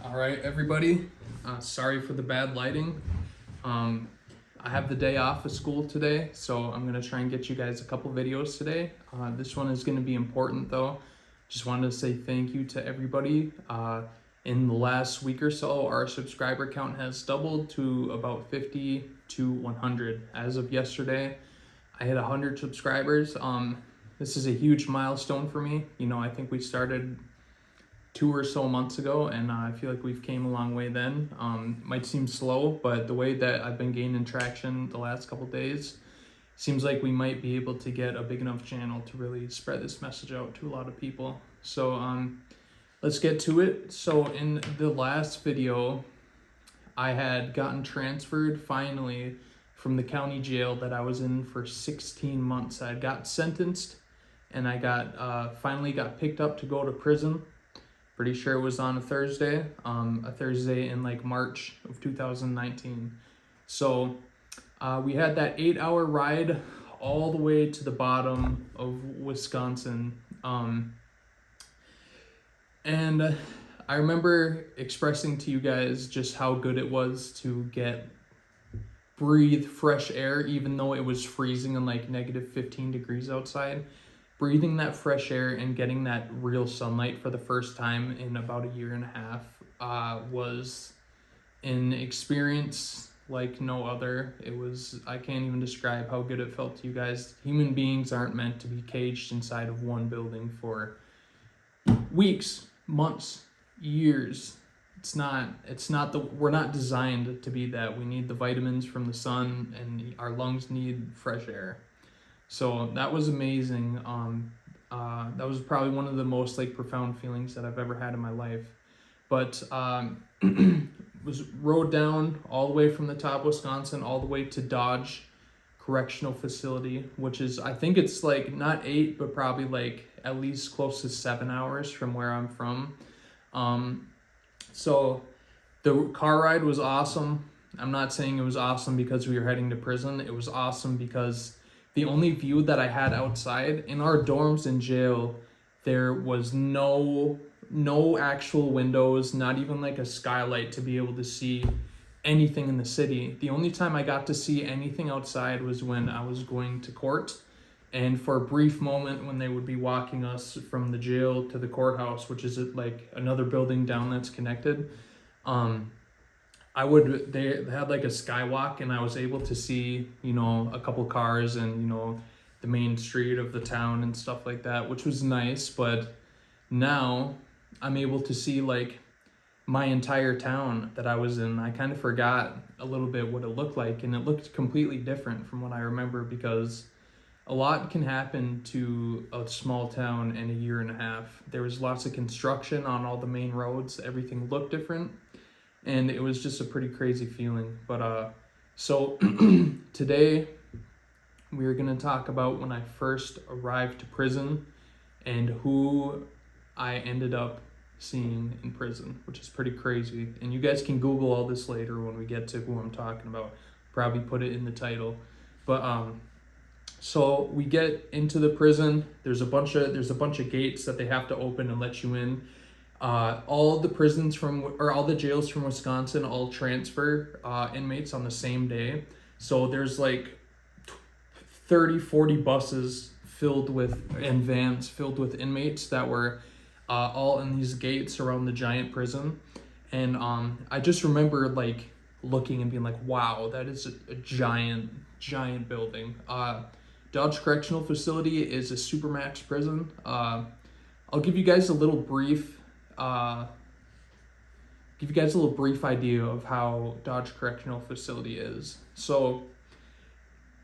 All right, everybody. Sorry for the bad lighting. I have the day off of school today, so I'm gonna try and get you guys a couple videos today. This one is gonna be important though. Just wanted to say thank you to everybody. In the last week or so, our subscriber count has doubled to about 50 to 100. As of yesterday, I hit 100 subscribers. This is a huge milestone for me. You know, I think we started 2 or so months ago, and I feel like we've came a long way then. Might seem slow, but the way that I've been gaining traction the last couple days, seems like we might be able to get a big enough channel to really spread this message out to a lot of people. So let's get to it. So in the last video, I had gotten transferred finally from the county jail that I was in for 16 months. I got sentenced, and I got finally got picked up to go to prison. Pretty sure it was on a Thursday in like March of 2019. So we had that 8-hour ride all the way to the bottom of Wisconsin. And I remember expressing to you guys just how good it was to breathe fresh air, even though it was freezing and like negative 15 degrees outside. Breathing that fresh air and getting that real sunlight for the first time in about a year and a half was an experience like no other. I can't even describe how good it felt to you guys. Human beings aren't meant to be caged inside of one building for weeks, months, years. We're not designed to be that. We need the vitamins from the sun, and our lungs need fresh air. So that was amazing. That was probably one of the most like profound feelings that I've ever had in my life. But was rode down all the way from the top of Wisconsin all the way to Dodge Correctional Facility, which is, I think it's like not 8, but probably like at least close to 7 hours from where I'm from. So the car ride was awesome. I'm not saying it was awesome because we were heading to prison. It was awesome because the only view that I had outside in our dorms in jail, there was no actual windows, not even like a skylight to be able to see anything in the city. The only time I got to see anything outside was when I was going to court, and for a brief moment when they would be walking us from the jail to the courthouse, which is like another building down that's connected. They had like a skywalk, and I was able to see, you know, a couple cars and, you know, the main street of the town and stuff like that, which was nice. But now I'm able to see like my entire town that I was in. I kind of forgot a little bit what it looked like, and it looked completely different from what I remember, because a lot can happen to a small town in a year and a half. There was lots of construction on all the main roads. Everything looked different. And it was just a pretty crazy feeling. But so today we're gonna talk about when I first arrived to prison and who I ended up seeing in prison, which is pretty crazy. And you guys can Google all this later when we get to who I'm talking about. Probably put it in the title. But so we get into the prison. There's a bunch of gates that they have to open and let you in. All the jails from Wisconsin all transfer inmates on the same day. So there's like 30-40 buses and vans filled with inmates that were all in these gates around the giant prison. And I just remember like looking and being like, wow, that is a giant building. Dodge Correctional Facility is a supermax prison. I'll give you guys a little brief idea of how Dodge Correctional Facility is. So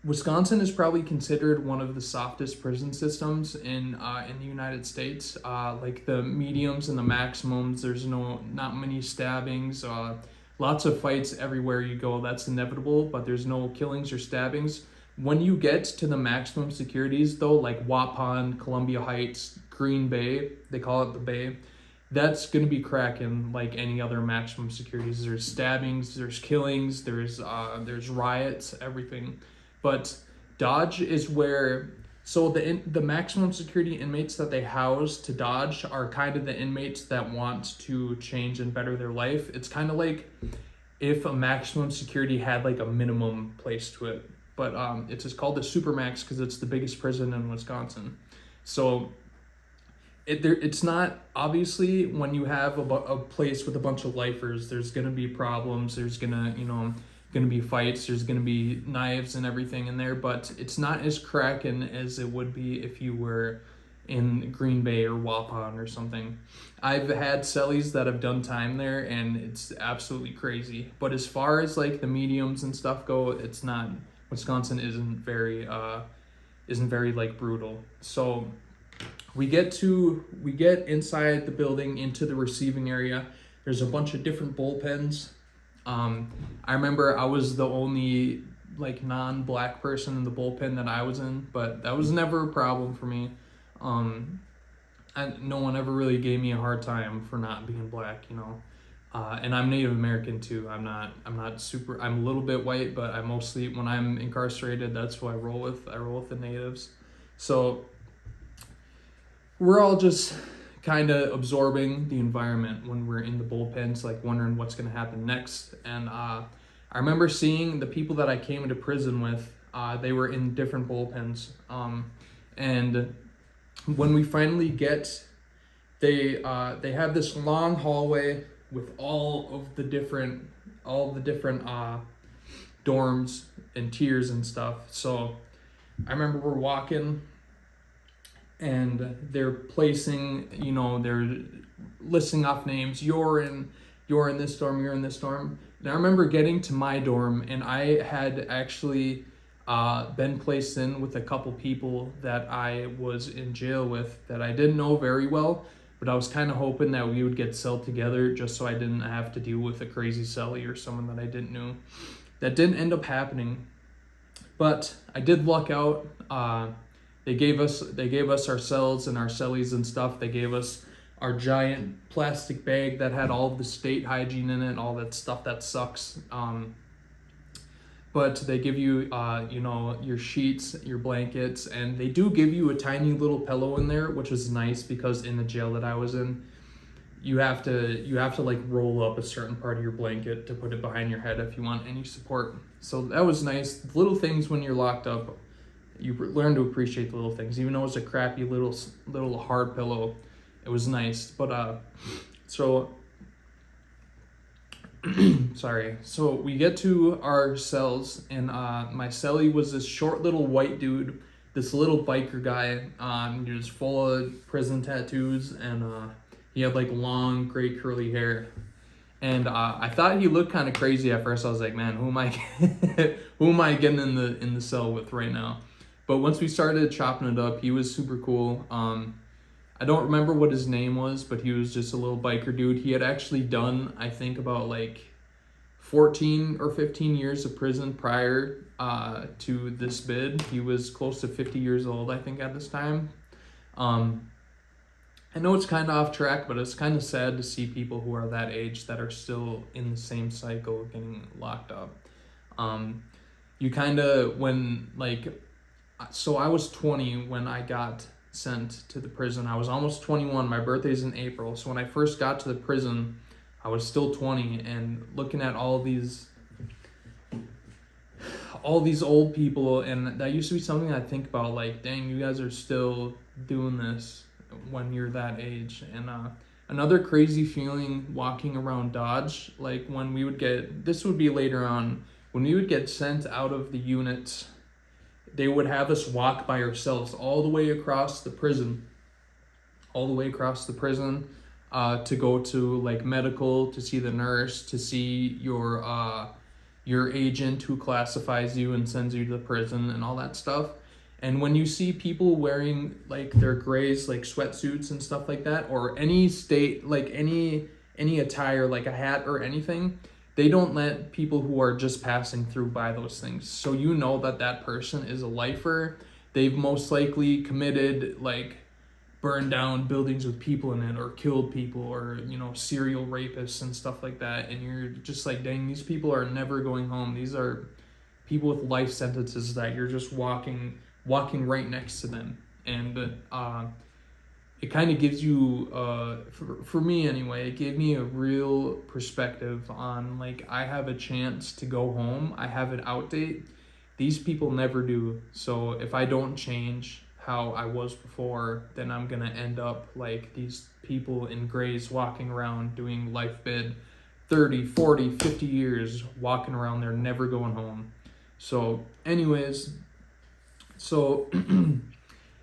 Wisconsin is probably considered one of the softest prison systems in the United States. Like the mediums and the maximums, there's not many stabbings, lots of fights everywhere you go. That's inevitable, but there's no killings or stabbings. When you get to the maximum securities though, like Waupun, Columbia Heights, Green Bay, they call it the Bay, that's going to be cracking like any other maximum securities. There's stabbings, there's killings, there's riots, everything. But Dodge is where So the maximum security inmates that they house to Dodge are kind of the inmates that want to change and better their life. It's kind of like if a maximum security had like a minimum place to it. But it's just called the Supermax because it's the biggest prison in Wisconsin. So it's not, obviously when you have a place with a bunch of lifers, there's gonna be problems. There's gonna be fights. There's gonna be knives and everything in there. But it's not as cracking as it would be if you were in Green Bay or Waupun or something. I've had cellies that have done time there, and it's absolutely crazy. But as far as like the mediums and stuff go, it's not. Wisconsin isn't very like brutal. So we get inside the building into the receiving area. There's a bunch of different bullpens. I remember I was the only like non-black person in the bullpen that I was in, but that was never a problem for me. And no one ever really gave me a hard time for not being black, and I'm Native American too. I'm not super, I'm a little bit white, but I mostly, when I'm incarcerated, that's who I roll with. I roll with the natives. So we're all just kind of absorbing the environment when we're in the bullpens, like wondering what's going to happen next. And I remember seeing the people that I came into prison with, they were in different bullpens. And when we finally get, they have this long hallway with all the different dorms and tiers and stuff. So I remember we're walking and they're placing, they're listing off names. You're in this dorm, you're in this dorm. And I remember getting to my dorm, and I had actually been placed in with a couple people that I was in jail with that I didn't know very well, but I was kind of hoping that we would get celled together just so I didn't have to deal with a crazy cellie or someone that I didn't know. That didn't end up happening, but I did luck out. They gave us our cells and our cellies and stuff. They gave us our giant plastic bag that had all of the state hygiene in it, all that stuff that sucks. But they give you, your sheets, your blankets, and they do give you a tiny little pillow in there, which was nice because in the jail that I was in, you have to like roll up a certain part of your blanket to put it behind your head if you want any support. So that was nice. Little things when you're locked up, you learn to appreciate the little things. Even though it's a crappy little hard pillow, it was nice. But sorry. So we get to our cells, and my cellie was this short little white dude, this little biker guy. He was full of prison tattoos, and he had like long gray curly hair. And I thought he looked kind of crazy at first. I was like, man, who am I getting in the cell with right now? But once we started chopping it up, he was super cool. I don't remember what his name was, but he was just a little biker dude. He had actually done, I think, about like 14 or 15 years of prison prior to this bid. He was close to 50 years old, I think, at this time. I know it's kind of off track, but it's kind of sad to see people who are that age that are still in the same cycle getting locked up. So I was 20 when I got sent to the prison. I was almost 21. My birthday's in April. So when I first got to the prison, I was still 20, and looking at all these old people, and that used to be something I think about, like, dang, you guys are still doing this when you're that age. And another crazy feeling walking around Dodge, like when we would get, this would be later on, when we would get sent out of the units, they would have us walk by ourselves all the way across the prison, to go to like medical, to see the nurse, to see your agent who classifies you and sends you to the prison and all that stuff. And when you see people wearing like their grays, like sweatsuits and stuff like that, or any state, like any attire, like a hat or anything, they don't let people who are just passing through buy those things. So you know that person is a lifer. They've most likely committed, like, burned down buildings with people in it, or killed people, or, serial rapists and stuff like that. And you're just like, dang, these people are never going home. These are people with life sentences that you're just walking walking right next to them. And it kind of gives you, for me anyway, it gave me a real perspective on, like, I have a chance to go home. I have an out date. These people never do. So if I don't change how I was before, then I'm going to end up like these people in grays walking around doing life bid 30, 40, 50 years, walking around there, never going home. So anyways, so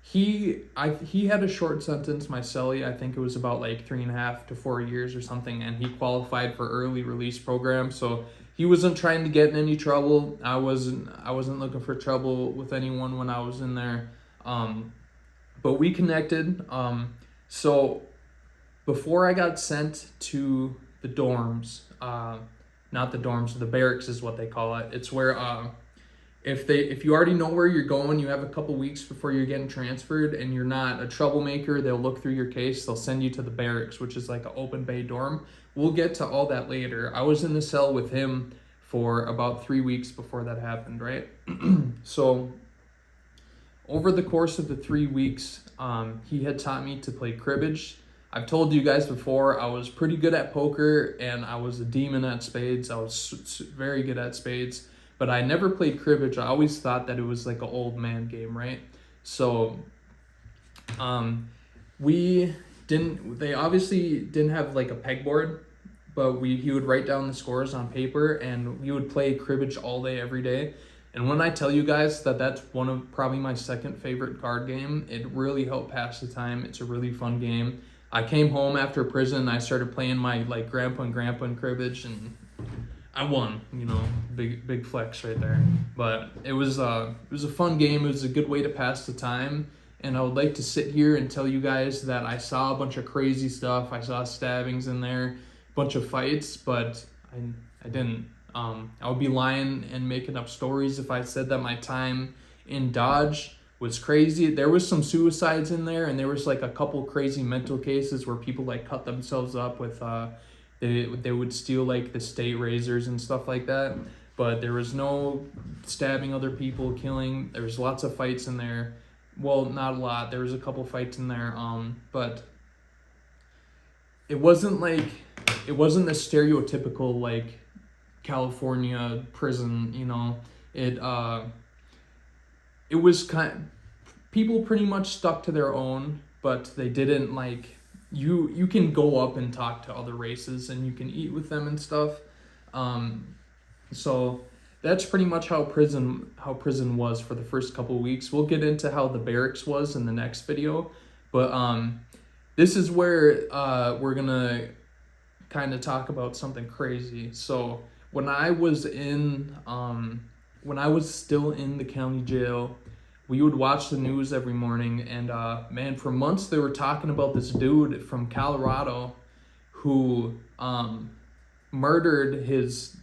he had a short sentence, my cellie. I think it was about like 3.5 to 4 years or something, and he qualified for early release program. So he wasn't trying to get in any trouble. I wasn't looking for trouble with anyone when I was in there. But we connected. So before I got sent to the dorms, not the dorms, the barracks is what they call it. It's where if you already know where you're going, you have a couple weeks before you're getting transferred, and you're not a troublemaker, they'll look through your case, they'll send you to the barracks, which is like an open bay dorm. We'll get to all that later. I was in the cell with him for about 3 weeks before that happened, right? So over the course of the 3 weeks, he had taught me to play cribbage. I've told you guys before, I was pretty good at poker, and I was a demon at spades. I was very good at spades, but I never played cribbage. I always thought that it was like an old man game, right? So they obviously didn't have like a pegboard, but he would write down the scores on paper, and we would play cribbage all day, every day. And when I tell you guys that that's one of probably my second favorite card game, it really helped pass the time. It's a really fun game. I came home after prison, I started playing my like grandpa and cribbage, and I won, big flex right there. But it was a fun game. It was a good way to pass the time. And I would like to sit here and tell you guys that I saw a bunch of crazy stuff. I saw stabbings in there, a bunch of fights, but I didn't. I would be lying and making up stories if I said that my time in Dodge was crazy. There was some suicides in there, and there was like a couple crazy mental cases where people like cut themselves up with they would steal like the state razors and stuff like that. But there was no stabbing other people, killing. There was lots of fights in there. Well, not a lot. There was a couple fights in there. But it wasn't the stereotypical like California prison, it was people pretty much stuck to their own, but they didn't like, you can go up and talk to other races, and you can eat with them and stuff. So that's pretty much how prison was for the first couple of weeks. We'll get into how the barracks was in the next video, but this is where we're gonna kind of talk about something crazy. So when I was still in the county jail, we would watch the news every morning, and man, for months they were talking about this dude from Colorado who murdered his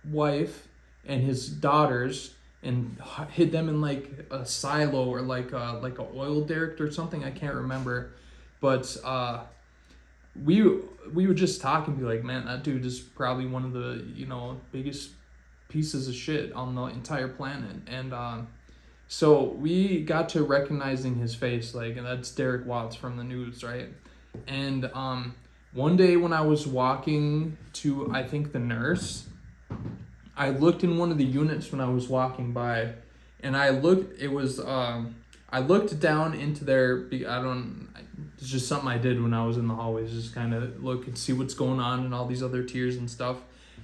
wife and his daughters and hid them in like a silo or like a oil derrick or something. I can't remember, but we would just talk and be like, man, that dude is probably one of the biggest pieces of shit on the entire planet. And so we got to recognizing his face, and that's Derek Watts from the news, right? And one day when I was walking to, I think, the nurse, I looked in one of the units when I was walking by, and I looked down into there. It's just something I did when I was in the hallways, just kind of look and see what's going on and all these other tiers and stuff.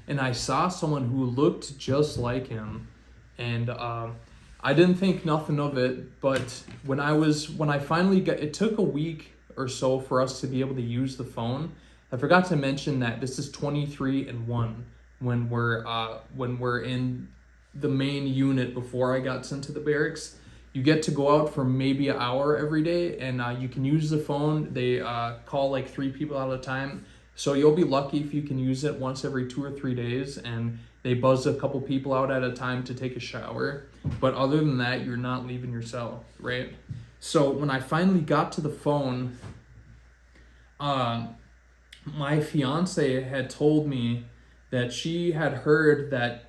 And I saw someone who looked just like him, and I didn't think nothing of it. But when I finally it took a week or so for us to be able to use the phone. I forgot to mention that this is 23-1 when we're in the main unit before I got sent to the barracks. You get to go out for maybe an hour every day, and you can use the phone. They call like 3 people at a time. So you'll be lucky if you can use it once every 2 or 3 days, and they buzz a couple people out at a time to take a shower. But other than that, you're not leaving your cell, right? So when I finally got to the phone, my fiance had told me that she had heard that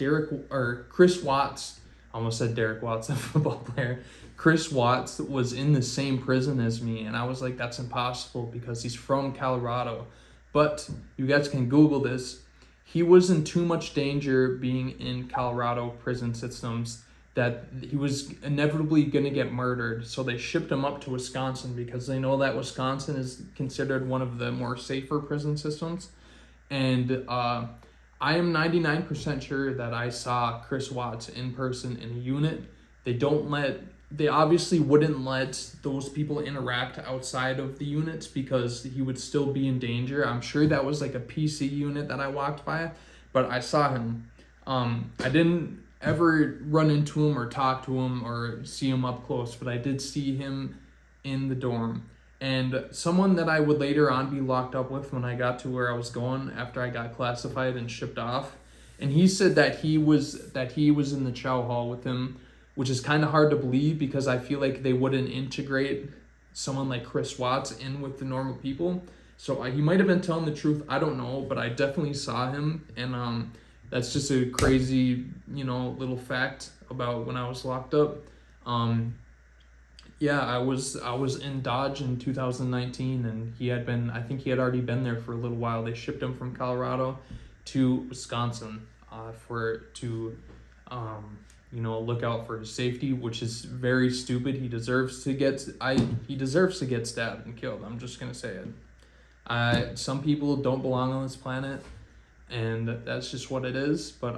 Chris Watts, I almost said Derek Watts, a football player, Chris Watts was in the same prison as me, and I was like, that's impossible because he's from Colorado. But you guys can Google this. He was in too much danger being in Colorado prison systems that he was inevitably going to get murdered. So they shipped him up to Wisconsin because they know that Wisconsin is considered one of the more safer prison systems. And I am 99% sure that I saw Chris Watts in person in a unit. They obviously wouldn't let those people interact outside of the units because he would still be in danger. I'm sure that was like a PC unit that I walked by, but I saw him. I didn't ever run into him or talk to him or see him up close, but I did see him in the dorm. And someone that I would later on be locked up with when I got to where I was going after I got classified and shipped off. And he said that he was in the chow hall with him, which is kind of hard to believe because I feel like they wouldn't integrate someone like Chris Watts in with the normal people. So he might have been telling the truth. I don't know, but I definitely saw him. And that's just a crazy, little fact about when I was locked up. Yeah, I was in Dodge in 2019, and I think he had already been there for a little while. They shipped him from Colorado to Wisconsin look out for his safety, which is very stupid. He deserves to get stabbed and killed. I'm just gonna say it. Some people don't belong on this planet, and that's just what it is. But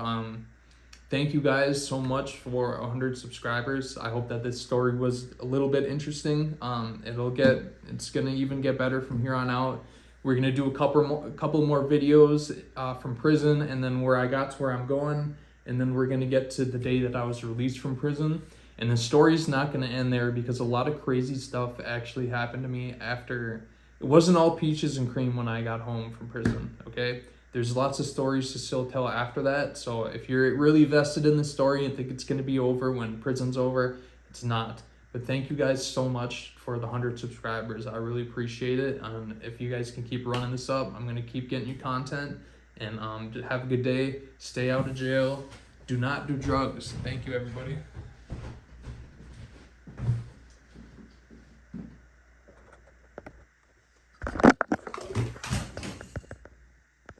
thank you guys so much for 100 subscribers. I hope that this story was a little bit interesting. It's gonna even get better from here on out. We're gonna do a couple more videos from prison, and then where I got to where I'm going. And then we're going to get to the day that I was released from prison. And the story's not going to end there because a lot of crazy stuff actually happened to me after. It wasn't all peaches and cream when I got home from prison, okay? There's lots of stories to still tell after that. So if you're really vested in the story and think it's going to be over when prison's over, it's not. But thank you guys so much for the 100 subscribers. I really appreciate it. If you guys can keep running this up, I'm going to keep getting you content. And have a good day. Stay out of jail. Do not do drugs. Thank you, everybody.